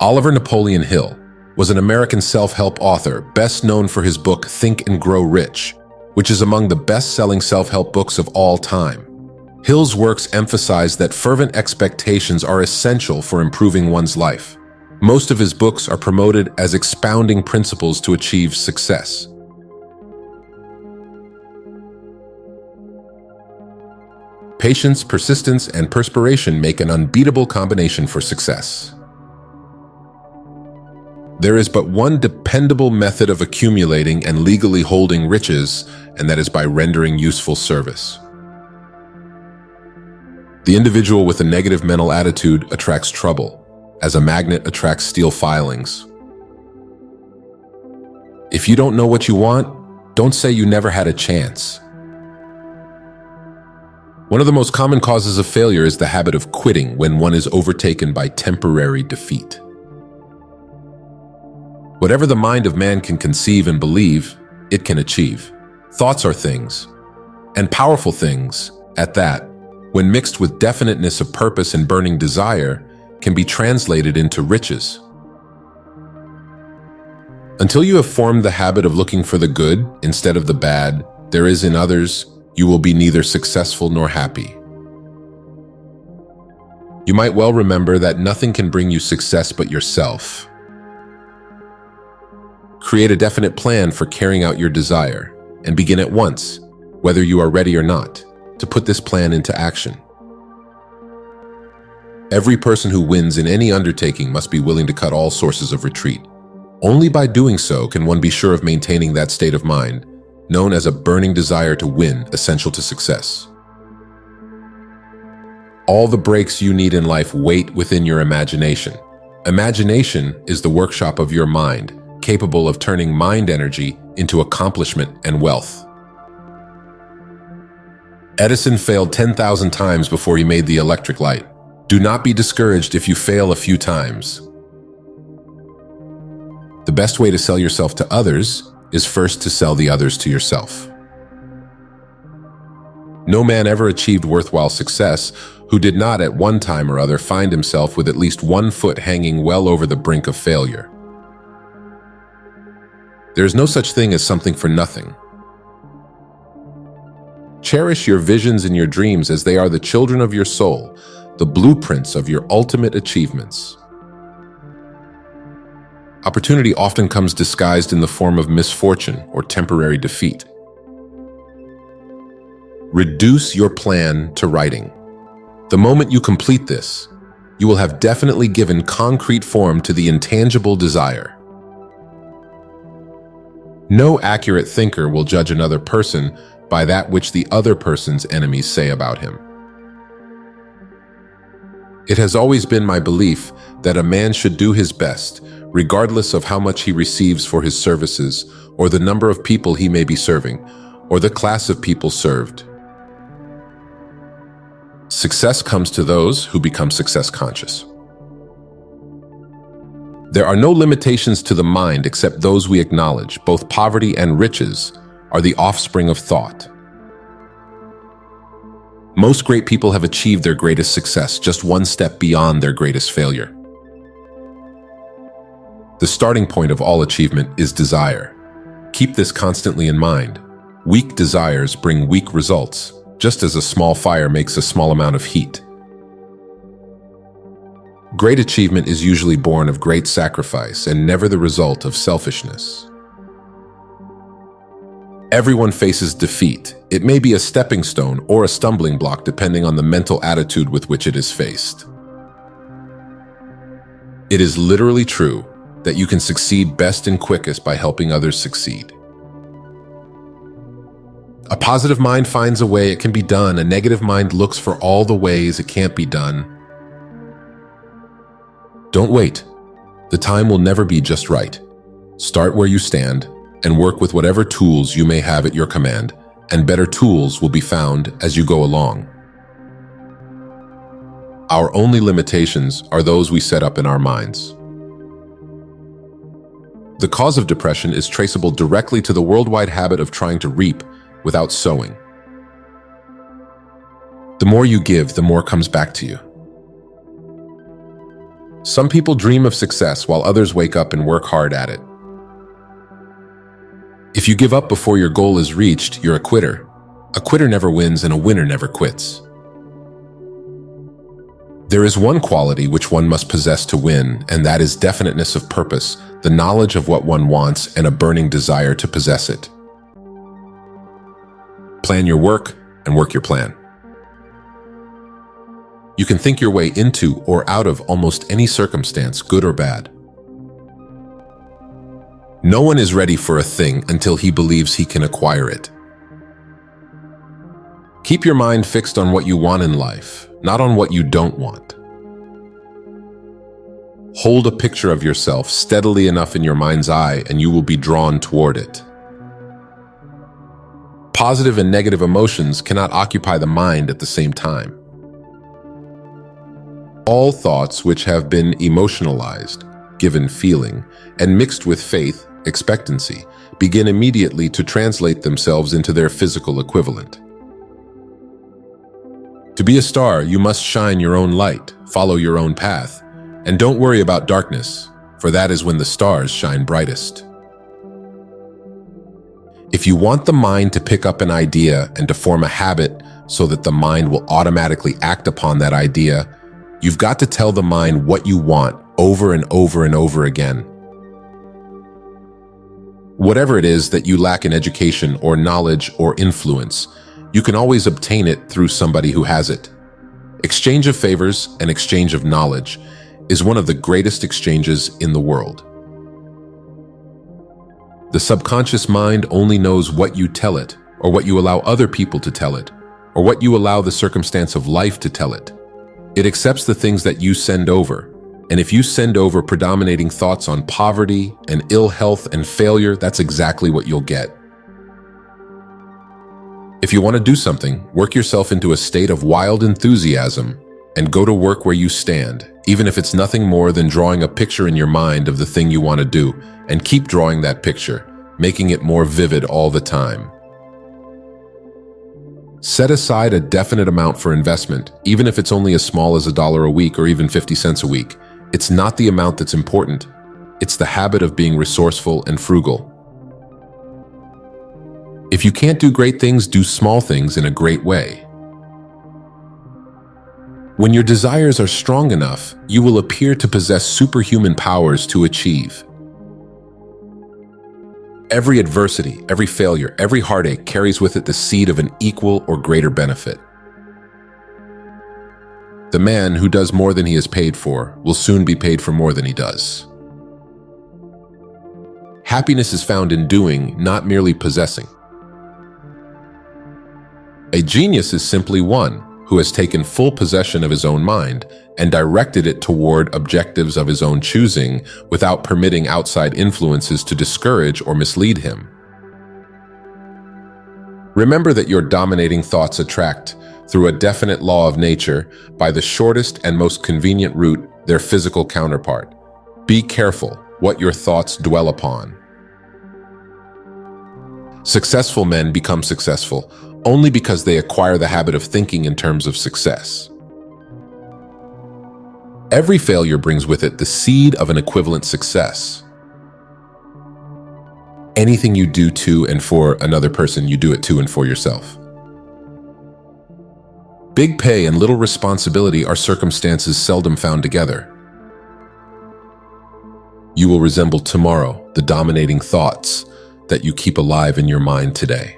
Oliver Napoleon Hill was an American self-help author best known for his book Think and Grow Rich, which is among the best-selling self-help books of all time. Hill's works emphasize that fervent expectations are essential for improving one's life. Most of his books are promoted as expounding principles to achieve success. Patience, persistence, and perspiration make an unbeatable combination for success. There is but one dependable method of accumulating and legally holding riches, and that is by rendering useful service. The individual with a negative mental attitude attracts trouble, as a magnet attracts steel filings. If you don't know what you want, don't say you never had a chance. One of the most common causes of failure is the habit of quitting when one is overtaken by temporary defeat. Whatever the mind of man can conceive and believe, it can achieve. Thoughts are things, and powerful things, at that, when mixed with definiteness of purpose and burning desire, can be translated into riches. Until you have formed the habit of looking for the good instead of the bad there is in others, you will be neither successful nor happy. You might well remember that nothing can bring you success but yourself. Create a definite plan for carrying out your desire, and begin at once, whether you are ready or not, to put this plan into action. Every person who wins in any undertaking must be willing to cut all sources of retreat. Only by doing so can one be sure of maintaining that state of mind, known as a burning desire to win, essential to success. All the breaks you need in life wait within your imagination. Imagination is the workshop of your mind, capable of turning mind energy into accomplishment and wealth. Edison failed 10,000 times before he made the electric light. Do not be discouraged if you fail a few times. The best way to sell yourself to others is first to sell the others to yourself. No man ever achieved worthwhile success who did not at one time or other find himself with at least one foot hanging well over the brink of failure. There is no such thing as something for nothing. Cherish your visions and your dreams as they are the children of your soul, the blueprints of your ultimate achievements. Opportunity often comes disguised in the form of misfortune or temporary defeat. Reduce your plan to writing. The moment you complete this, you will have definitely given concrete form to the intangible desire. No accurate thinker will judge another person by that which the other person's enemies say about him. It has always been my belief that a man should do his best, regardless of how much he receives for his services, or the number of people he may be serving, or the class of people served. Success comes to those who become success conscious. There are no limitations to the mind except those we acknowledge. Both poverty and riches are the offspring of thought. Most great people have achieved their greatest success just one step beyond their greatest failure. The starting point of all achievement is desire. Keep this constantly in mind. Weak desires bring weak results, just as a small fire makes a small amount of heat. Great achievement is usually born of great sacrifice and never the result of selfishness. Everyone faces defeat. It may be a stepping stone or a stumbling block depending on the mental attitude with which it is faced. It is literally true that you can succeed best and quickest by helping others succeed. A positive mind finds a way it can be done. A negative mind looks for all the ways it can't be done. Don't wait. The time will never be just right. Start where you stand and work with whatever tools you may have at your command, and better tools will be found as you go along. Our only limitations are those we set up in our minds. The cause of depression is traceable directly to the worldwide habit of trying to reap without sowing. The more you give, the more comes back to you. Some people dream of success while others wake up and work hard at it. If you give up before your goal is reached, you're a quitter. A quitter never wins and a winner never quits. There is one quality which one must possess to win, and that is definiteness of purpose, the knowledge of what one wants and a burning desire to possess it. Plan your work and work your plan. You can think your way into or out of almost any circumstance, good or bad. No one is ready for a thing until he believes he can acquire it. Keep your mind fixed on what you want in life, not on what you don't want. Hold a picture of yourself steadily enough in your mind's eye and you will be drawn toward it. Positive and negative emotions cannot occupy the mind at the same time. All thoughts which have been emotionalized, given feeling, and mixed with faith, expectancy, begin immediately to translate themselves into their physical equivalent. To be a star, you must shine your own light, follow your own path, and don't worry about darkness, for that is when the stars shine brightest. If you want the mind to pick up an idea and to form a habit so that the mind will automatically act upon that idea, you've got to tell the mind what you want over and over and over again. Whatever it is that you lack in education or knowledge or influence, you can always obtain it through somebody who has it. Exchange of favors and exchange of knowledge is one of the greatest exchanges in the world. The subconscious mind only knows what you tell it, or what you allow other people to tell it, or what you allow the circumstance of life to tell it. It accepts the things that you send over, and if you send over predominating thoughts on poverty and ill health and failure, that's exactly what you'll get. If you want to do something, work yourself into a state of wild enthusiasm and go to work where you stand, even if it's nothing more than drawing a picture in your mind of the thing you want to do, and keep drawing that picture, making it more vivid all the time. Set aside a definite amount for investment, even if it's only as small as $1 a week or even 50 cents a week. It's not the amount that's important. It's the habit of being resourceful and frugal. If you can't do great things, do small things in a great way. When your desires are strong enough, you will appear to possess superhuman powers to achieve. Every adversity, every failure, every heartache carries with it the seed of an equal or greater benefit. The man who does more than he is paid for will soon be paid for more than he does. Happiness is found in doing, not merely possessing. A genius is simply one who has taken full possession of his own mind and directed it toward objectives of his own choosing without permitting outside influences to discourage or mislead him. Remember that your dominating thoughts attract, through a definite law of nature, by the shortest and most convenient route, their physical counterpart. Be careful what your thoughts dwell upon. Successful men become successful only because they acquire the habit of thinking in terms of success. Every failure brings with it the seed of an equivalent success. Anything you do to and for another person, you do it to and for yourself. Big pay and little responsibility are circumstances seldom found together. You will resemble tomorrow the dominating thoughts that you keep alive in your mind today.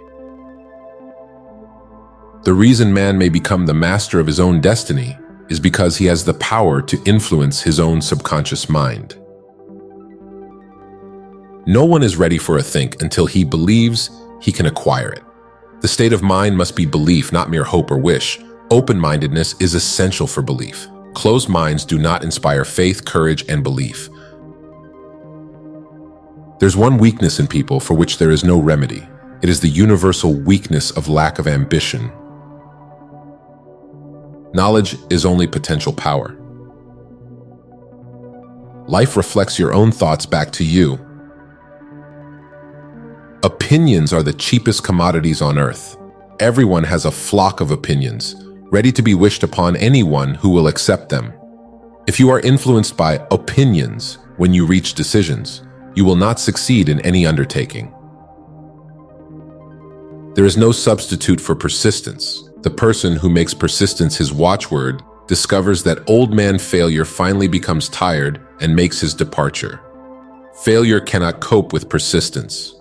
The reason man may become the master of his own destiny is because he has the power to influence his own subconscious mind. No one is ready for a think until he believes he can acquire it. The state of mind must be belief, not mere hope or wish. Open-mindedness is essential for belief. Closed minds do not inspire faith, courage, and belief. There's one weakness in people for which there is no remedy. It is the universal weakness of lack of ambition. Knowledge is only potential power. Life reflects your own thoughts back to you. Opinions are the cheapest commodities on earth. Everyone has a flock of opinions, ready to be wished upon anyone who will accept them. If you are influenced by opinions when you reach decisions, you will not succeed in any undertaking. There is no substitute for persistence. The person who makes persistence his watchword discovers that old man failure finally becomes tired and makes his departure. Failure cannot cope with persistence.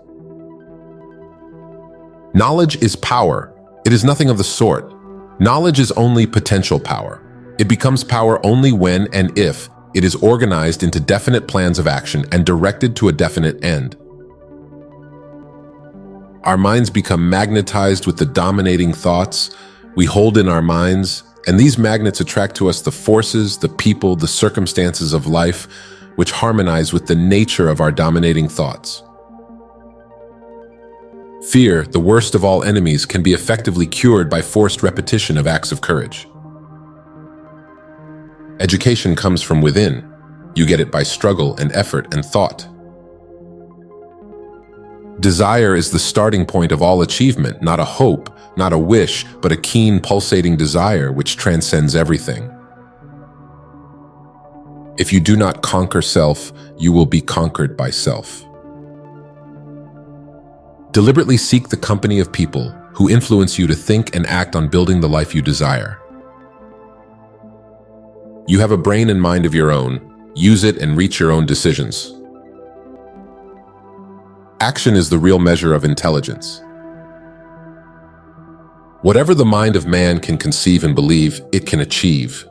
Knowledge is power. It is nothing of the sort. Knowledge is only potential power. It becomes power only when and if it is organized into definite plans of action and directed to a definite end. Our minds become magnetized with the dominating thoughts we hold in our minds, and these magnets attract to us the forces, the people, the circumstances of life, which harmonize with the nature of our dominating thoughts. Fear, the worst of all enemies, can be effectively cured by forced repetition of acts of courage. Education comes from within. You get it by struggle and effort and thought. Desire is the starting point of all achievement, not a hope, not a wish, but a keen, pulsating desire which transcends everything. If you do not conquer self, you will be conquered by self. Deliberately seek the company of people who influence you to think and act on building the life you desire. You have a brain and mind of your own. Use it and reach your own decisions. Action is the real measure of intelligence. Whatever the mind of man can conceive and believe, it can achieve.